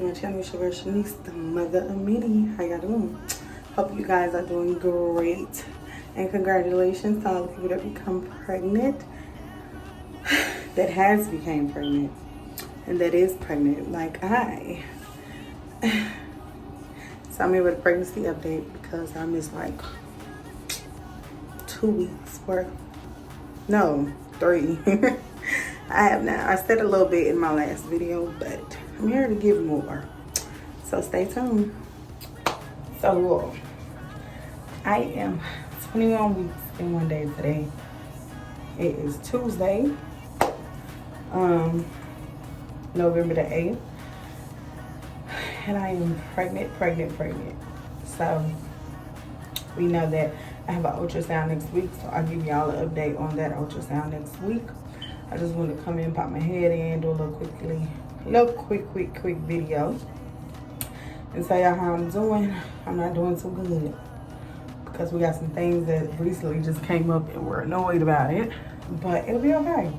to my channel. It's your girl Shanice, the mother of many. How y'all doing? Hope you guys are doing great. And congratulations to all the people that become pregnant, that has become pregnant, and that is pregnant like I. So I'm here with a pregnancy update because I missed like 2 weeks worth. No, 3. I have now. I said a little bit in my last video, but I'm here to give more. So stay tuned. So I am 21 weeks and 1 day today. It is Tuesday, November the 8th. And I am pregnant. So we know that I have an ultrasound next week, so I'll give y'all an update on that ultrasound next week. I just want to come in, pop my head in, do a little quick video and tell y'all how I'm doing. I'm not doing too good because we got some things that recently just came up and we're annoyed about it, but it'll be okay.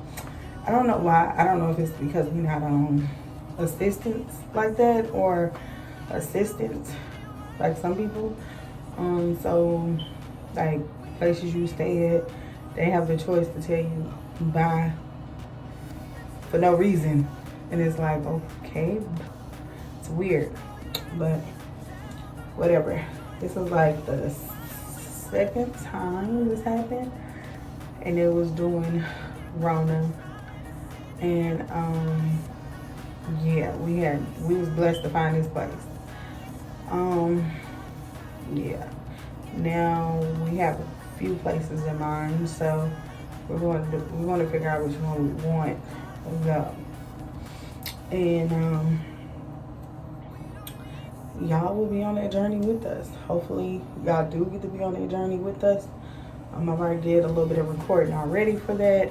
I don't know why. I don't know if it's because we're not on assistance like that or assistance like some people. So like places you stay at, they have the choice to tell you bye for no reason, and it's like, okay, it's weird, but whatever. This was like the second time this happened, and it was during Rona, and yeah, we was blessed to find this place. Yeah, now we have a few places in mind, so we're going to figure out which one we want to go. And y'all will be on that journey with us. Hopefully y'all do get to be on that journey with us. I've already did a little bit of recording already for that.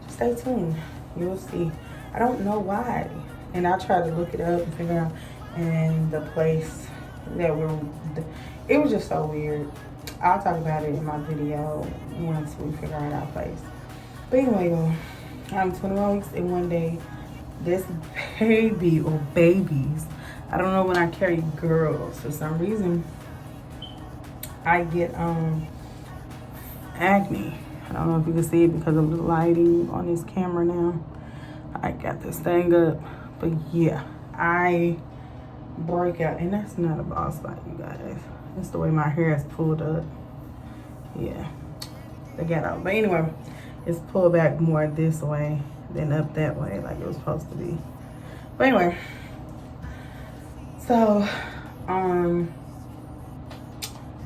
Just stay tuned, you'll see. I don't know why, and I tried to look it up and figure out, and the place that it was just so weird. I'll talk about it in my video once we figure out our place. But anyway, y'all, I'm 21 weeks and 1 day. This baby or babies, I don't know, when I carry girls, for some reason, I get acne. I don't know if you can see it because of the lighting on this camera now. I got this thing up, but yeah, I break out, and that's not a bald spot, you guys. It's the way my hair is pulled up. Yeah, the ghetto. But anyway, it's pulled back more this way than up that way, like it was supposed to be. But anyway, so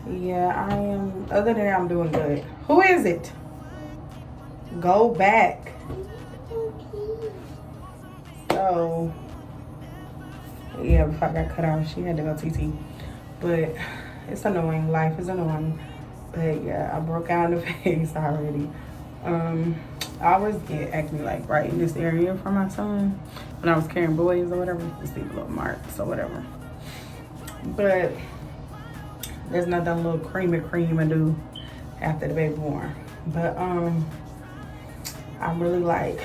yeah, I am. Other than that, I'm doing good. Who is it? Go back. So yeah, before I got cut off, she had to go TT. But it's annoying. Life is annoying. But yeah, I broke out in the face already. I always get acne like right in this area for my son when I was carrying boys or whatever. Just leave a little marks or whatever. But there's nothing little cream I do after the baby born. But I'm really like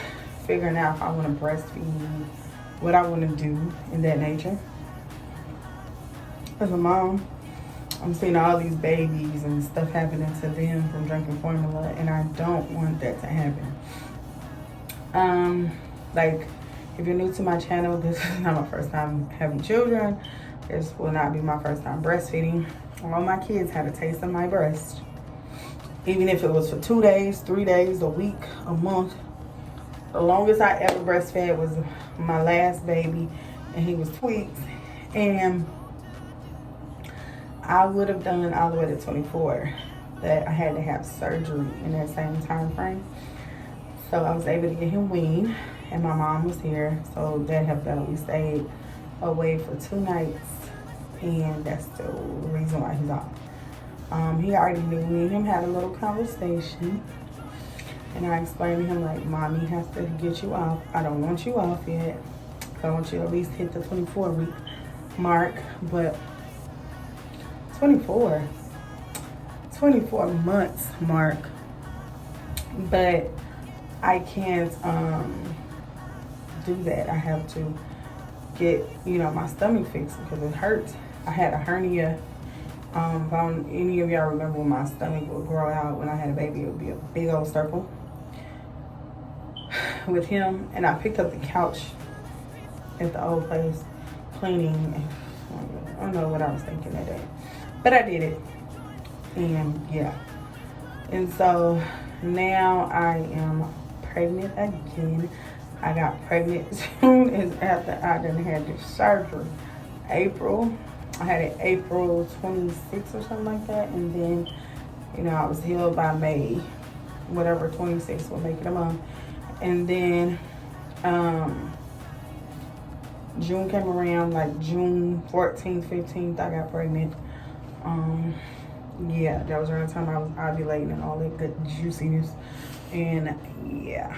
figuring out if I want to breastfeed, what I want to do in that nature. As a mom, I'm seeing all these babies and stuff happening to them from drinking formula, and I don't want that to happen. Like, if you're new to my channel, this is not my first time having children. This will not be my first time breastfeeding. All my kids had a taste of my breast. Even if it was for 2 days, 3 days, a week, a month. The longest I ever breastfed was my last baby, and he was 2 weeks. And I would have done all the way to 24, that I had to have surgery in that same time frame. So I was able to get him weaned, and my mom was here, so that helped out. We stayed away for 2 nights, and that's the reason why he's off. He already knew me and him had a little conversation, and I explained to him, like, Mommy has to get you off. I don't want you off yet. I want you to at least hit the 24-week mark, but 24 months mark, but I can't do that. I have to get, you know, my stomach fixed because it hurts. I had a hernia. If any of y'all remember when my stomach would grow out when I had a baby, it would be a big old circle with him. And I picked up the couch at the old place, cleaning. I don't know what I was thinking that day, but I did it. And yeah. And so now I am pregnant again. I got pregnant as soon as after I done had this surgery. April. I had it April 26th or something like that. And then, you know, I was healed by May, whatever, 26th will make it a month. And then June came around, like June 14th, 15th, I got pregnant. Yeah, that was around the time I was ovulating and all that good juiciness. And yeah.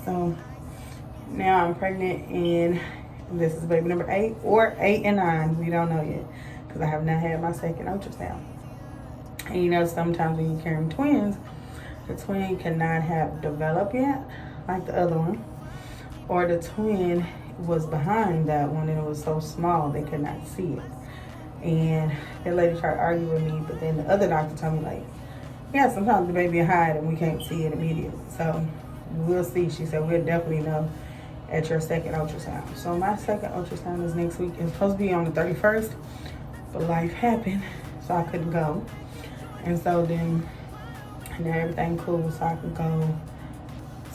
So now I'm pregnant, and this is baby number 8 or 8 and 9. We don't know yet because I have not had my second ultrasound. And you know, sometimes when you're carrying twins, the twin cannot have developed yet, like the other one, or the twin was behind that one and it was so small they could not see it. And that lady tried to argue with me, but then the other doctor told me, like, yeah, sometimes the baby will hide and we can't see it immediately. So we'll see. She said we'll definitely know at your second ultrasound. So my second ultrasound is next week. It's supposed to be on the 31st, but life happened, so I couldn't go. And so then now everything cool, so I can go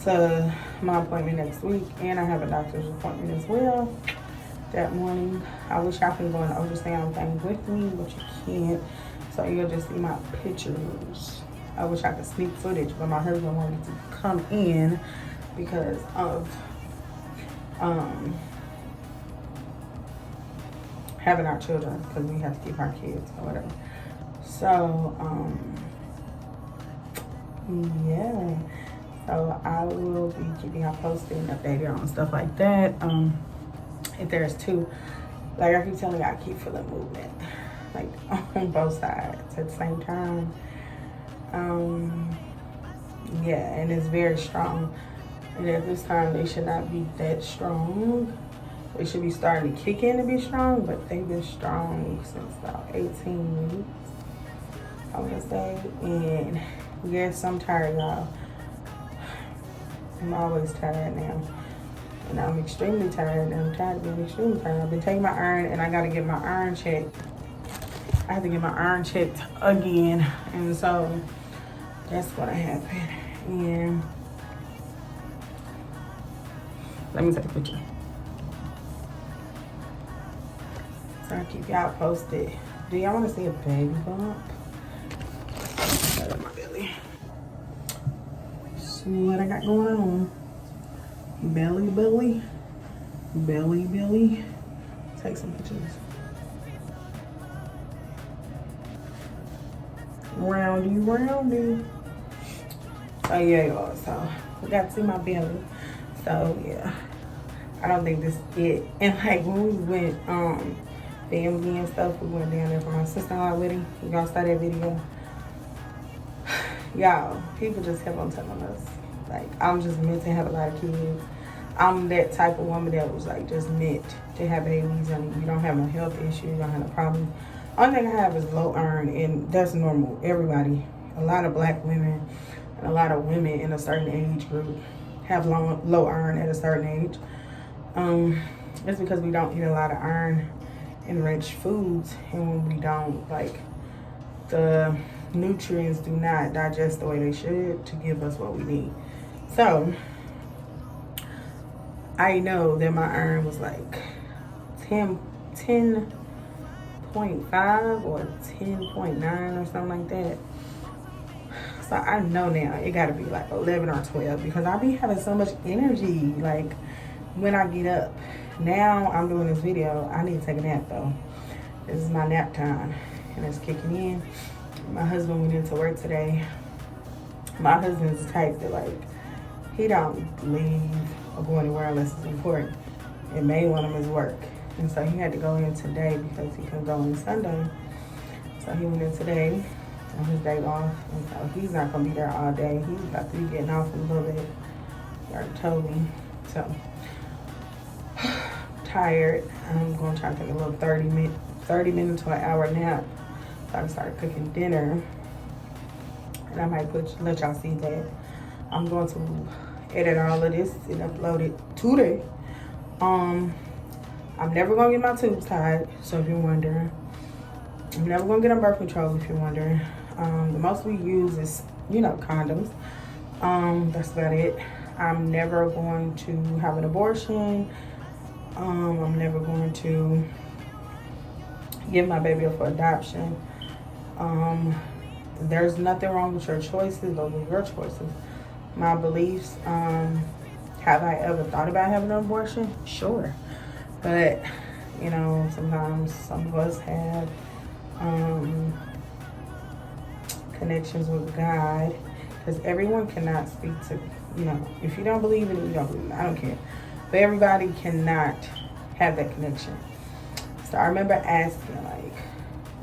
to my appointment next week, and I have a doctor's appointment as well that morning. I wish I could go and ultrasound thing with me, but you can't. So you'll just see my pictures. I wish I could sneak footage, but my husband wanted to come in because of having our children, because we have to keep our kids or whatever. So yeah. So I will be keeping y'all posted and updated on stuff like that. If there's two, like I keep telling you, I keep feeling movement, like on both sides at the same time. Yeah, and it's very strong. And at this time, they should not be that strong. They should be starting to kick in to be strong, but they've been strong since about 18 weeks, I want to say. And yes, I'm tired, y'all. I'm always tired now. And I'm extremely tired, and I'm tired of being extremely tired. I've been taking my iron, and I got to get my iron checked. I have to get my iron checked again. And so that's gonna happen. And let me take a picture. So I'll keep y'all posted. Do y'all want to see a baby bump? Right on my belly. See what I got going on. Belly, belly. Belly, belly. Take some pictures. Roundy, roundy. So yeah, y'all. So we got to see my belly. So yeah, I don't think this is it. And like when we went family and stuff, we went down there for my sister-in-law wedding. Y'all saw that video. Y'all, people just kept on telling us, like, I'm just meant to have a lot of kids. I'm that type of woman that was like just meant to have babies, and you don't have no health issues, you don't have no problems. Only thing I have is low iron, and that's normal. Everybody, a lot of black women and a lot of women in a certain age group have low iron at a certain age. It's because we don't eat a lot of iron enriched foods, and when we don't, like, the nutrients do not digest the way they should to give us what we need. So I know that my iron was like 10.5 or 10.9 or something like that. So I know now it gotta be like 11 or 12 because I be having so much energy, like, when I get up. Now I'm doing this video. I need to take a nap though. This is my nap time and it's kicking in. My husband went into work today. My husband's the type that, like, he don't leave or go anywhere unless it's important. And main one of them is work. And so he had to go in today because he couldn't go in Sunday. So he went in today on his day off. And so he's not gonna be there all day. He's about to be getting off in a little bit. He already told me. So tired. I'm going to try to take a little 30 minute to an hour nap so I can start cooking dinner. And I might let y'all see that. I'm going to edit all of this and upload it today. I'm never going to get my tubes tied, so if you're wondering. I'm never going to get on birth control, if you're wondering. The most we use is, condoms. That's about it. I'm never going to have an abortion. I'm never going to give my baby up for adoption. There's nothing wrong with your choices. Those are your choices. My beliefs, have I ever thought about having an abortion? Sure. But, sometimes some of us have connections with God, because everyone cannot speak to, if you don't believe in it, you don't believe in it. I don't care. But everybody cannot have that connection. So I remember asking,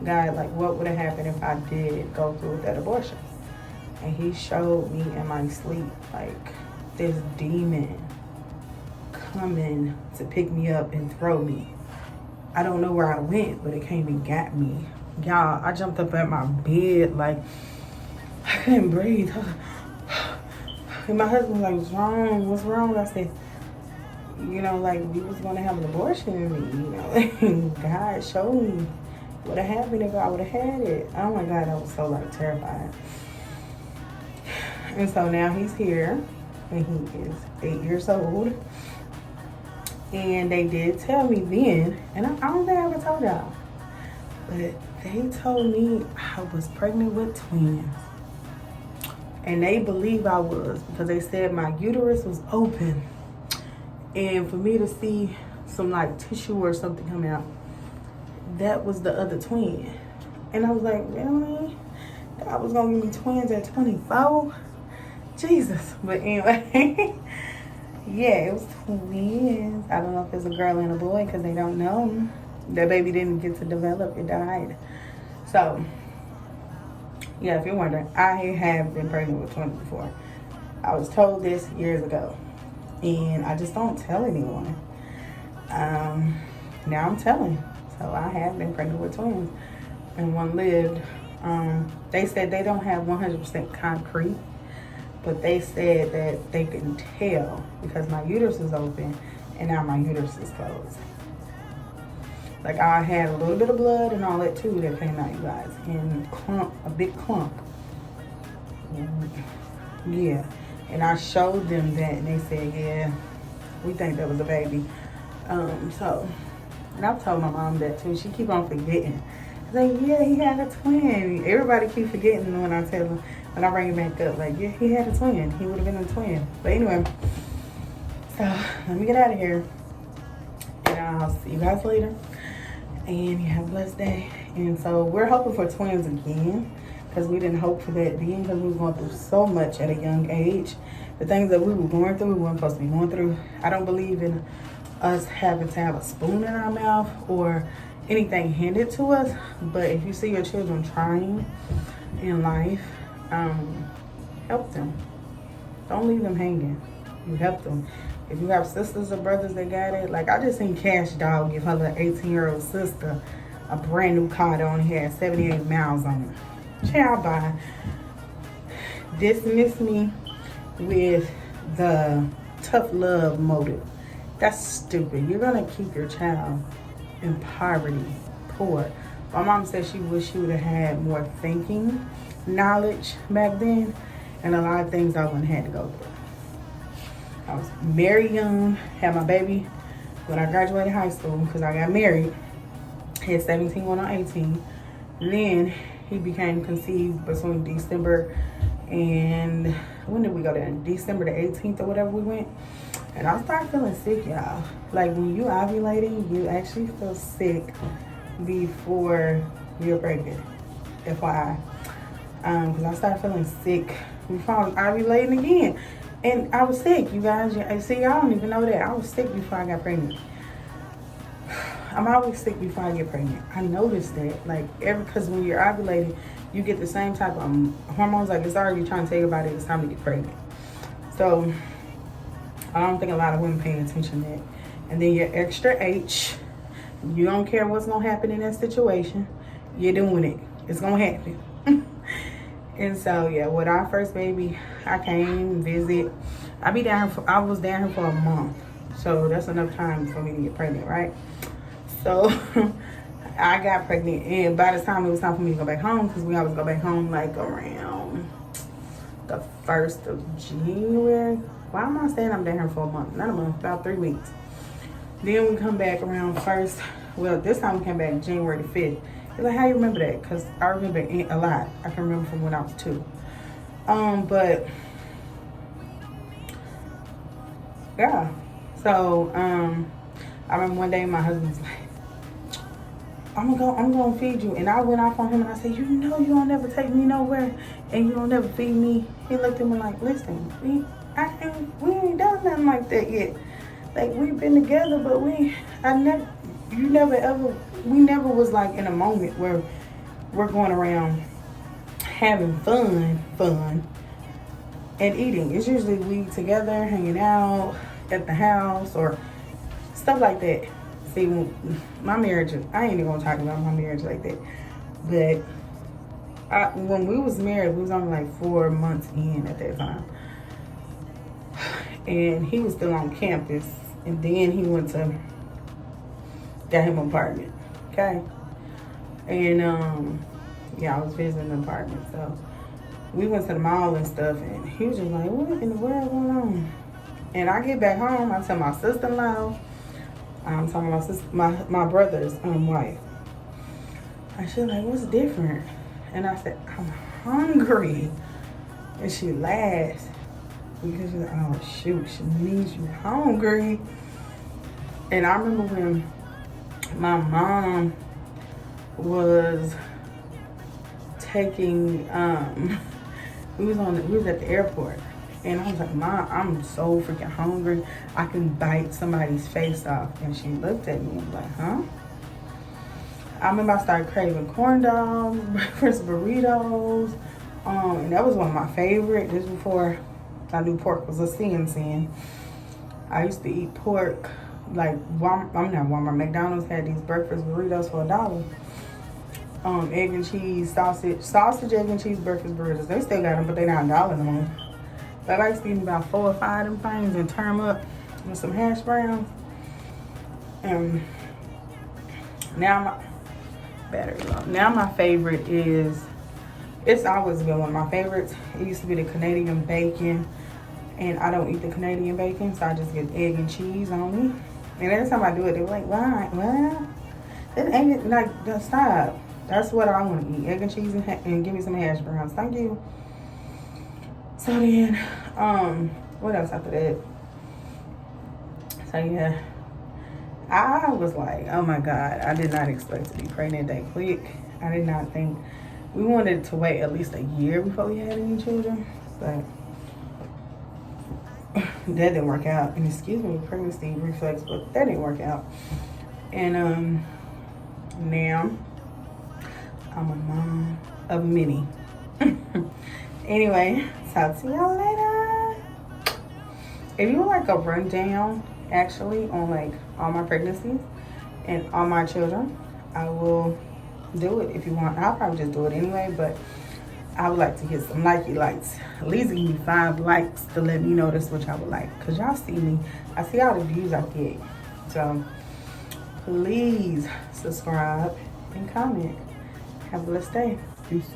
God, what would have happened if I did go through with that abortion? And he showed me in my sleep, this demon coming to pick me up and throw me. I don't know where I went, but it came and got me. Y'all, I jumped up at my bed, I couldn't breathe. And my husband was like, what's wrong? What's wrong? I said, we was going to have an abortion. God showed me what would have happened if I would have had it. Oh my God, I was so terrified. And so now he's here, and he is 8 years old. And they did tell me then, and I don't think I ever told y'all, but they told me I was pregnant with twins. And they believe I was, because they said my uterus was open. And for me to see some tissue or something come out, that was the other twin. And I was like, really? God was gonna give me twins at 24? Jesus. But anyway, yeah, it was twins. I don't know if it's a girl and a boy, because they don't know. That baby didn't get to develop, it died. So, yeah, if you're wondering, I have been pregnant with twins before. I was told this years ago, and I just don't tell anyone. Now I'm telling. So I have been pregnant with twins, and one lived. They said they don't have 100% concrete, but they said that they can tell because my uterus is open and now my uterus is closed. I had a little bit of blood and all that too that came out, you guys, in a big clump. Yeah, and I showed them that, and they said, yeah, we think that was a baby. And I've told my mom that too. She keep on forgetting. Yeah, he had a twin. Everybody keep forgetting when I tell them, when I bring it back up, yeah, he had a twin. He would have been a twin. But anyway, so let me get out of here, and I'll see you guys later. And you have a blessed day. And so we're hoping for twins again, because we didn't hope for that then, because we were going through so much at a young age. The things that we were going through, we weren't supposed to be going through. I don't believe in us having to have a spoon in our mouth or anything handed to us. But if you see your children trying in life, help them. Don't leave them hanging. You help them. If you have sisters or brothers that got it, I just seen Cash Dog give her little 18-year-old sister a brand new car that only had 78 miles on it. Child, bye. Dismiss me with the tough love motive. That's stupid. You're gonna keep your child in poverty, poor. My mom said she wished she would have had more thinking, knowledge back then, and a lot of things I wouldn't have had to go through. I was very young, had my baby when I graduated high school, because I got married. He had 17 going on 18. And then he became conceived between December and, when did we go there? December the 18th or whatever we went. And I started feeling sick, y'all. When you ovulating, you actually feel sick before you're pregnant. FYI. Because I started feeling sick before I was ovulating again. And I was sick, you guys. See, y'all don't even know that. I was sick before I got pregnant. I'm always sick before I get pregnant. I noticed that. Because when you're ovulating, you get the same type of hormones. It's already trying to tell your body it's time to get pregnant. So I don't think a lot of women pay attention to that. And then your extra H, you don't care what's gonna happen in that situation. You're doing it. It's gonna happen. And so yeah, with our first baby, I came visit. I was down here for a month. So that's enough time for me to get pregnant, right? So I got pregnant, and by the time it was time for me to go back home, because we always go back home like around the 1st of January. Why am I saying I'm down here for a month? Not a month, about 3 weeks. Then we come back around this time we came back January the 5th. You're like, how you remember that? Because I remember a lot. I can remember from when I was 2. But yeah. So I remember one day my husband was like, I'm gonna feed you. And I went off on him and I said, you know you don't never take me nowhere and you don't never feed me. He looked at me like, listen, we ain't done nothing like that yet. Like, we've been together, but we never was like in a moment where we're going around having fun and eating. It's usually we together hanging out at the house or stuff like that. See, my marriage, I ain't even gonna talk about my marriage like that. But when we was married, we was only like 4 months in at that time. And he was still on campus. And then he got him an apartment. Okay? And yeah, I was visiting the apartment. So we went to the mall and stuff, and he was just like, what in the world going on? And I get back home, I tell my sister-in-law, I'm talking about my brother's wife. And she's like, what's different? And I said, I'm hungry. And she laughs because she's like, oh shoot, she needs you hungry. And I remember when my mom was taking, we was at the airport. And I was like, Mom, I'm so freaking hungry. I can bite somebody's face off. And she looked at me and was like, huh? I remember I started craving corn dogs, breakfast burritos. And that was one of my favorites. Just before I knew pork was a sin. I used to eat pork. Like, Walmart. McDonald's had these breakfast burritos for $1. Egg and cheese, sausage, egg and cheese breakfast burritos. They still got them, but they not $1 no more. But I used to eat about 4 or 5 of them things and turn them up with some hash browns. And now my favorite is, it's always been one of my favorites. It used to be the Canadian bacon. And I don't eat the Canadian bacon, so I just get egg and cheese only. And every time I do it, they're like, why? What? That ain't like, stop. That's what I want to eat. Egg and cheese and give me some hash browns. Thank you. So then, what else after that? So yeah, I was like, oh my God, I did not expect to be pregnant that quick. I did not think, we wanted to wait at least a year before we had any children, but that didn't work out. And excuse me, pregnancy reflex, but that didn't work out. And now I'm a mom of many. Anyway, talk to y'all later. If you would like a rundown, actually, on like all my pregnancies and all my children, I will do it if you want. I'll probably just do it anyway, but I would like to get some likes. At least give me 5 likes to let me know that's what y'all would like. Because y'all see me. I see all the views I get. So, please subscribe and comment. Have a blessed day. Peace.